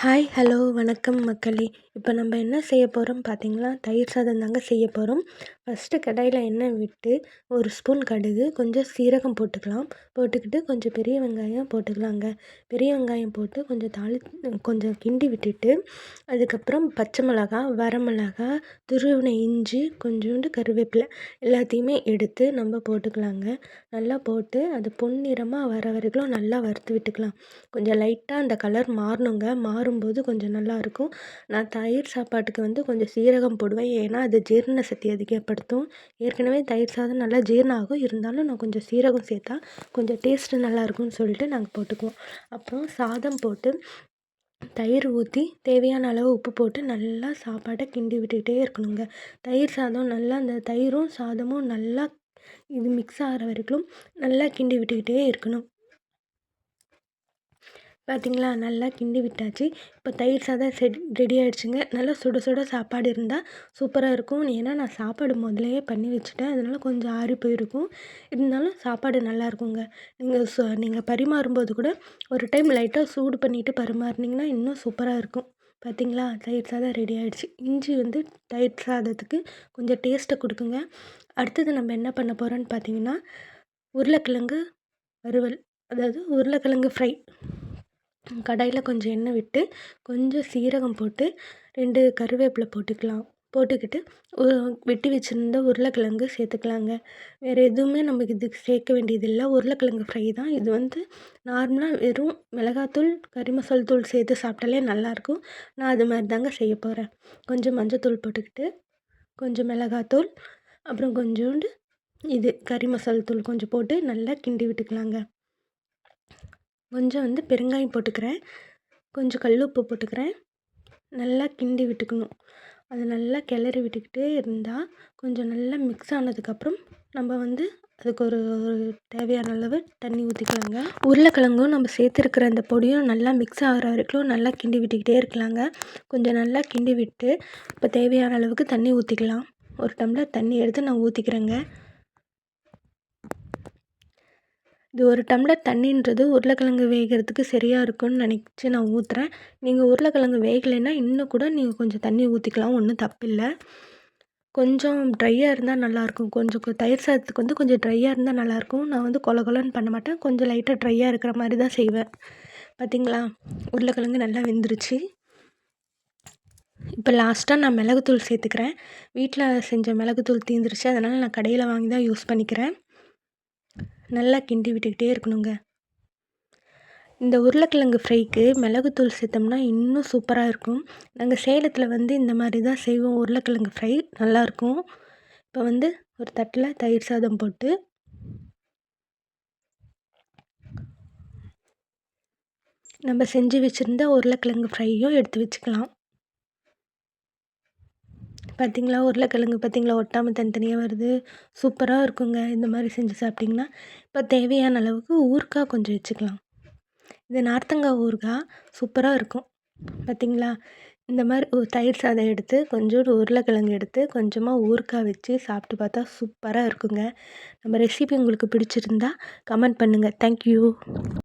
Hi, hello, வணக்கம் மக்களே! இப்போ நம்ம என்ன செய்ய போகிறோம் பார்த்தீங்கன்னா, தயிர் சாதம் தாங்க செய்ய போகிறோம். ஃபஸ்ட்டு கடாயில் எண்ணெய் விட்டு, ஒரு ஸ்பூன் கடுகு, கொஞ்சம் சீரகம் போட்டுக்கலாம். போட்டுக்கிட்டு கொஞ்சம் பெரிய வெங்காயம் போட்டுக்கலாங்க. பெரிய வெங்காயம் போட்டு கொஞ்சம் கிண்டி விட்டுட்டு, அதுக்கப்புறம் பச்சை மிளகா, வரமிளகா, துருவின இஞ்சி, கொஞ்சோண்டு கருவேப்பிலை எல்லாத்தையுமே எடுத்து நம்ம போட்டுக்கலாங்க. நல்லா போட்டு அது பொன்னிறமாக வர வரைக்கும் நல்லா வறுத்து விட்டுக்கலாம். கொஞ்சம் லைட்டாக அந்த கலர் மாறணுங்க. மாறும்போது கொஞ்சம் நல்லாயிருக்கும். நான் தயிர் சாப்பாட்டுக்கு வந்து கொஞ்சம் சீரகம் போடுவேன். ஏன்னா, அது ஜீரண சக்தி அதிகப்படுத்தும். ஏற்கனவே தயிர் சாதம் நல்லா ஜீரணம் ஆகும். இருந்தாலும் நான் கொஞ்சம் சீரகம் சேர்த்தா கொஞ்சம் டேஸ்ட்டு நல்லாயிருக்கும்னு சொல்லிட்டு நாங்கள் போட்டுக்குவோம். அப்புறம் சாதம் போட்டு தயிர் ஊற்றி தேவையான அளவு உப்பு போட்டு நல்லா சாப்பாட்டை கிண்டி விட்டுக்கிட்டே இருக்கணுங்க. தயிர் சாதம் நல்லா அந்த தயிரும் சாதமும் நல்லா இது மிக்ஸ் ஆகிற வரைக்கும் நல்லா கிண்டி விட்டுக்கிட்டே இருக்கணும். பார்த்தீங்களா, நல்லா கிண்டி விட்டாச்சு. இப்போ தயிர் சாதம் ரெடி ஆகிடுச்சுங்க. நல்லா சுட சுட சாப்பாடு இருந்தால் சூப்பராக இருக்கும். ஏன்னா நான் சாப்பாடு முதலையே பண்ணி வச்சுட்டேன். அதனால கொஞ்சம் ஆறி போயிருக்கும். இருந்தாலும் சாப்பாடு நல்லாயிருக்குங்க. நீங்கள் பரிமாறும்போது கூட ஒரு டைம் லைட்டாக சூடு பண்ணிவிட்டு பரிமாறுனீங்கன்னா இன்னும் சூப்பராக இருக்கும். பார்த்தீங்களா, தயிர் சாதம் ரெடி ஆகிடுச்சு. இஞ்சி வந்து தயிர் சாதத்துக்கு கொஞ்சம் டேஸ்ட்டை கொடுக்குங்க. அடுத்தது நம்ம என்ன பண்ண போகிறோன்னு பார்த்தீங்கன்னா, உருளைக்கிழங்கு வறுவல், அதாவது உருளைக்கிழங்கு ஃப்ரை. கடாயில் கொஞ்சம் எண்ணெய் விட்டு, கொஞ்சம் சீரகம் போட்டு, 2 கருவேப்பிலை போட்டுக்கலாம். போட்டுக்கிட்டு வெட்டி வச்சுருந்த உருளைக்கிழங்கு சேர்த்துக்கலாங்க. வேறு எதுவுமே நமக்கு இதுக்கு சேர்க்க வேண்டியதில்லை. உருளைக்கிழங்கு ஃப்ரை தான். இது வந்து நார்மலாக வெறும் மிளகாத்தூள், கறி மசால் தூள் சேர்த்து சாப்பிட்டாலே நல்லாயிருக்கும். நான் அது மாதிரி தாங்க செய்ய போகிறேன். கொஞ்சம் மஞ்சத்தூள் போட்டுக்கிட்டு, கொஞ்சம் மிளகாத்தூள், அப்புறம் கொஞ்சோண்டு கறி மசால் தூள் கொஞ்சம் போட்டு நல்லா கிண்டி விட்டுக்கலாங்க. கொஞ்சம் வந்து பெருங்காயம் போட்டுக்கிறேன். கொஞ்சம் கல் உப்பு போட்டுக்கிறேன். நல்லா கிண்டி விட்டுக்கணும். அது நல்லா கிளறி விட்டுக்கிட்டே இருந்தால் கொஞ்சம் நல்லா மிக்ஸ் ஆனதுக்கப்புறம் நம்ம வந்து அதுக்கு ஒரு தேவையான அளவு தண்ணி ஊற்றிக்கலாங்க. உருளைக்கிழங்கும் நம்ம சேர்த்துருக்கிற அந்த பொடியும் நல்லா மிக்ஸ் ஆகிற வரைக்கும் நல்லா கிண்டி விட்டுக்கிட்டே இருக்கலாங்க. கொஞ்சம் நல்லா கிண்டி விட்டு இப்போ தேவையான அளவுக்கு தண்ணி ஊற்றிக்கலாம். 1 டம்ளர் தண்ணி எடுத்து நான் ஊற்றிக்கிறேங்க. இது 1 டம்ளர் தண்ணின்றது உருளைக்கிழங்கு வேகிறதுக்கு சரியாக இருக்கும்னு நினச்சி நான் ஊற்றுறேன். நீங்கள் உருளைக்கிழங்கு வேகலைன்னா இன்னும் கூட நீங்கள் கொஞ்சம் தண்ணி ஊற்றிக்கலாம். ஒன்றும் தப்பில்லை. கொஞ்சம் ட்ரையாக இருந்தால் நல்லாயிருக்கும். கொஞ்சம் தயிர் சாதத்துக்கு வந்து கொஞ்சம் ட்ரையாக இருந்தால் நல்லாயிருக்கும். நான் வந்து கொல கொலன்னு பண்ண மாட்டேன். கொஞ்சம் லைட்டாக ட்ரையாக இருக்கிற மாதிரி தான் செய்வேன். பார்த்தீங்களா, உருளைக்கிழங்கு நல்லா வெந்துருச்சு. இப்போ லாஸ்ட்டாக நான் மிளகுத்தூள் சேர்த்துக்கிறேன். வீட்டில் செஞ்ச மிளகுத்தூள் தீர்ந்துருச்சு. அதனால் நான் கடையில் வாங்கி தான் யூஸ் பண்ணிக்கிறேன். நல்லா கிண்டி விட்டுக்கிட்டே இருக்கணுங்க. இந்த உருளைக்கிழங்கு ஃப்ரைக்கு மிளகுத்தூள் சேர்த்தோம்னா இன்னும் சூப்பராக இருக்கும். நாங்கள் சேலத்தில் வந்து இந்த மாதிரி தான் செய்வோம். உருளைக்கிழங்கு ஃப்ரை நல்லாயிருக்கும். இப்போ வந்து ஒரு தட்டில் தயிர் சாதம் போட்டு நம்ம செஞ்சு வச்சுருந்த உருளைக்கிழங்கு ஃப்ரையும் எடுத்து வச்சுக்கலாம். பார்த்திங்களா, உருளைக்கிழங்கு பார்த்திங்களா ஒட்டாமல் தனித்தனியாக வருது. சூப்பராக இருக்குங்க இந்த மாதிரி செஞ்சு சாப்பிட்டிங்கன்னா. இப்போ தேவையான அளவுக்கு ஊறுகாய் கொஞ்சம் வச்சுக்கலாம். இது நார்த்தங்காய் ஊறுகாய் சூப்பராக இருக்கும். பார்த்திங்களா, இந்த மாதிரி தயிர் சாதம் எடுத்து கொஞ்சோண்டு உருளைக்கிழங்கு எடுத்து கொஞ்சமாக ஊறுகாய் வச்சு சாப்பிட்டு பார்த்தா சூப்பராக இருக்குங்க. நம்ம ரெசிபி உங்களுக்கு பிடிச்சிருந்தா கமெண்ட் பண்ணுங்கள். தேங்க்யூ.